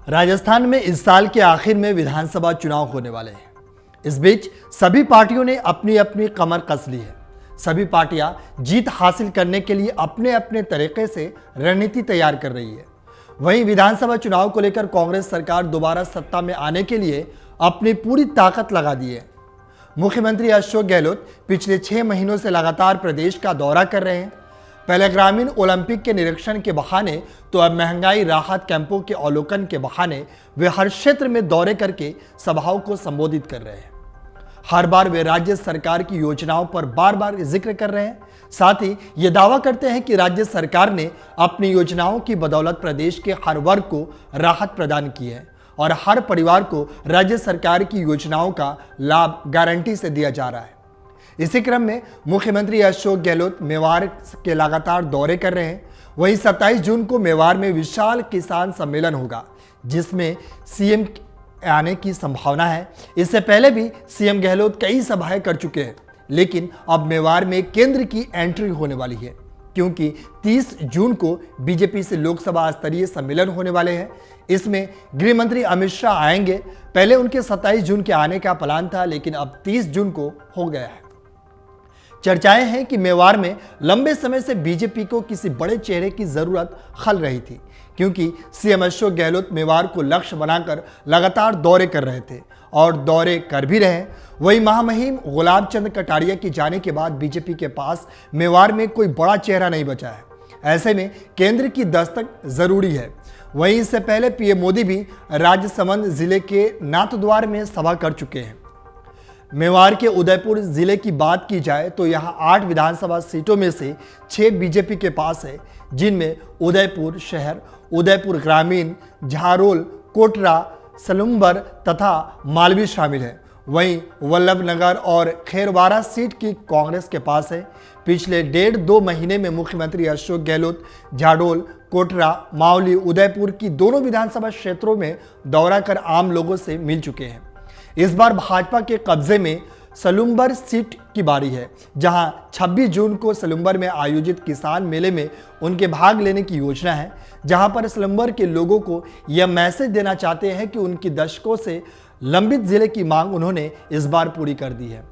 राजस्थान में इस साल के आखिर में विधानसभा चुनाव होने वाले हैं। इस बीच सभी पार्टियों ने अपनी अपनी कमर कस ली है। सभी पार्टियां जीत हासिल करने के लिए अपने अपने तरीके से रणनीति तैयार कर रही है। वहीं विधानसभा चुनाव को लेकर कांग्रेस सरकार दोबारा सत्ता में आने के लिए अपनी पूरी ताकत लगा दी है। मुख्यमंत्री अशोक गहलोत पिछले 6 महीनों से लगातार प्रदेश का दौरा कर रहे हैं। पहले ग्रामीण ओलंपिक के निरीक्षण के बहाने तो अब महंगाई राहत कैंपों के अवलोकन के बहाने वे हर क्षेत्र में दौरे करके सभाओं को संबोधित कर रहे हैं। हर बार वे राज्य सरकार की योजनाओं पर बार बार जिक्र कर रहे हैं। साथ ही ये दावा करते हैं कि राज्य सरकार ने अपनी योजनाओं की बदौलत प्रदेश के हर वर्ग को राहत प्रदान की है और हर परिवार को राज्य सरकार की योजनाओं का लाभ गारंटी से दिया जा रहा है। इसी क्रम में मुख्यमंत्री अशोक गहलोत मेवाड़ के लगातार दौरे कर रहे हैं। वहीं 27 जून को मेवाड़ में विशाल किसान सम्मेलन होगा, जिसमें सीएम आने की संभावना है। इससे पहले भी सीएम गहलोत कई सभाएं कर चुके हैं, लेकिन अब मेवाड़ में केंद्र की एंट्री होने वाली है, क्योंकि 30 जून को बीजेपी से लोकसभा स्तरीय सम्मेलन होने वाले हैं। इसमें गृह मंत्री अमित शाह आएंगे। पहले उनके 27 जून के आने का प्लान था, लेकिन अब 30 जून को हो गया है। चर्चाएं हैं कि मेवाड़ में लंबे समय से बीजेपी को किसी बड़े चेहरे की जरूरत खल रही थी, क्योंकि सीएम अशोक गहलोत मेवाड़ को लक्ष्य बनाकर लगातार दौरे कर रहे थे और दौरे कर भी रहे। वही महामहिम गुलाब चंद कटारिया की जाने के बाद बीजेपी के पास मेवाड़ में कोई बड़ा चेहरा नहीं बचा है। ऐसे में केंद्र की दस्तक जरूरी है। वहीं इससे पहले पीएम मोदी भी राजसमंद जिले के नाथद्वार में सभा कर चुके हैं। मेवाड़ के उदयपुर जिले की बात की जाए तो यहां 8 विधानसभा सीटों में से 6 बीजेपी के पास है, जिनमें उदयपुर शहर, उदयपुर ग्रामीण, झारोल, कोटरा, सलुम्बर तथा मालवी शामिल है। वहीं वल्लभनगर और खेरवाड़ा सीट की कांग्रेस के पास है। पिछले 1.5-2 महीने में मुख्यमंत्री अशोक गहलोत झाडोल, कोटरा, मावली, उदयपुर की दोनों विधानसभा क्षेत्रों में दौरा कर आम लोगों से मिल चुके हैं। इस बार भाजपा के कब्जे में सलुम्बर सीट की बारी है, जहां 26 जून को सलुम्बर में आयोजित किसान मेले में उनके भाग लेने की योजना है, जहां पर सलुम्बर के लोगों को यह मैसेज देना चाहते हैं कि उनकी दशकों से लंबित जिले की मांग उन्होंने इस बार पूरी कर दी है।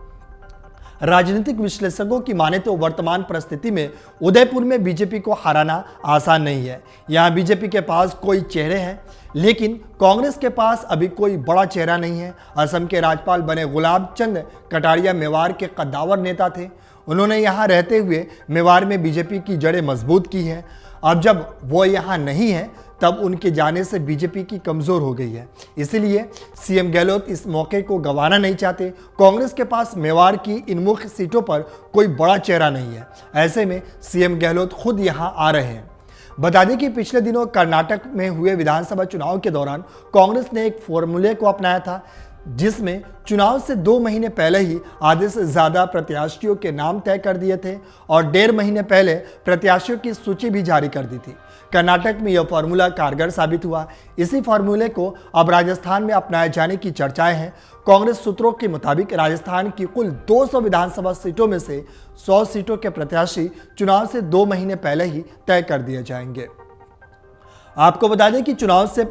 राजनीतिक विश्लेषकों की माने तो वर्तमान परिस्थिति में उदयपुर में बीजेपी को हराना आसान नहीं है। यहाँ बीजेपी के पास कोई चेहरे हैं, लेकिन कांग्रेस के पास अभी कोई बड़ा चेहरा नहीं है। असम के राज्यपाल बने गुलाब चंद कटारिया मेवाड़ के कद्दावर नेता थे। उन्होंने यहाँ रहते हुए मेवाड़ में बीजेपी की जड़ें मजबूत की हैं। अब जब वो यहाँ नहीं है, तब उनके जाने से बीजेपी की कमजोर हो गई है। इसीलिए सीएम गहलोत इस मौके को गंवाना नहीं चाहते। कांग्रेस के पास मेवाड़ की इन मुख्य सीटों पर कोई बड़ा चेहरा नहीं है। ऐसे में सीएम गहलोत खुद यहां आ रहे हैं। बता दें कि पिछले दिनों कर्नाटक में हुए विधानसभा चुनाव के दौरान कांग्रेस ने एक फॉर्मूले को अपनाया था, जिसमें चुनाव से 2 महीने पहले ही आधे से ज्यादा प्रत्याशियों के नाम तय कर दिए थे और 1.5 महीने पहले प्रत्याशियों की सूची भी जारी कर दी थी। कर्नाटक में यह फार्मूला कारगर साबित हुआ। इसी फार्मूले को अब राजस्थान में अपनाए जाने की चर्चाएं हैं। कांग्रेस सूत्रों के मुताबिक राजस्थान की कुल 200 विधानसभा सीटों में से 100 सीटों के प्रत्याशी चुनाव से 2 महीने पहले ही तय कर दिए जाएंगे। आपको बता दें कि चुनाव से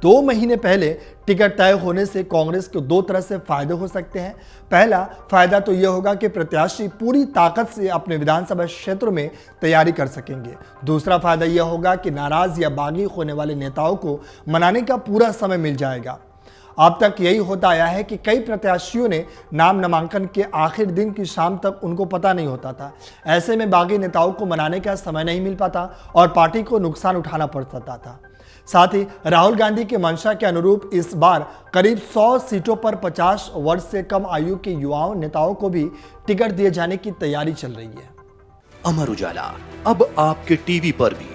2 महीने पहले टिकट तय होने से कांग्रेस को 2 तरह से फायदे हो सकते हैं। पहला फायदा तो यह होगा कि प्रत्याशी पूरी ताकत से अपने विधानसभा क्षेत्रों में तैयारी कर सकेंगे। दूसरा फायदा यह होगा कि नाराज या बागी होने वाले नेताओं को मनाने का पूरा समय मिल जाएगा। अब तक यही होता आया है कि कई प्रत्याशियों ने नाम नामांकन के आखिर दिन की शाम तक उनको पता नहीं होता था। ऐसे में बागी नेताओं को मनाने का समय नहीं मिल पाता और पार्टी को नुकसान उठाना पड़ सकता था। साथ ही राहुल गांधी के मंशा के अनुरूप इस बार करीब 100 सीटों पर 50 वर्ष से कम आयु के युवाओं नेताओं को भी टिकट दिए जाने की तैयारी चल रही है। अमर उजाला अब आपके टीवी पर भी।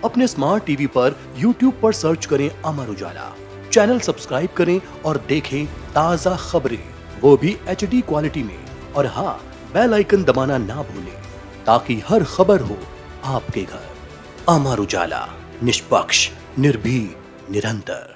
अपने स्मार्ट टीवी पर यूट्यूब पर सर्च करें अमर उजाला, चैनल सब्सक्राइब करें और देखें ताजा खबरें, वो भी HD क्वालिटी में। और हाँ, बेल आइकन दबाना ना भूलें, ताकि हर खबर हो आपके घर। अमर उजाला, निष्पक्ष, निर्भीक, निरंतर।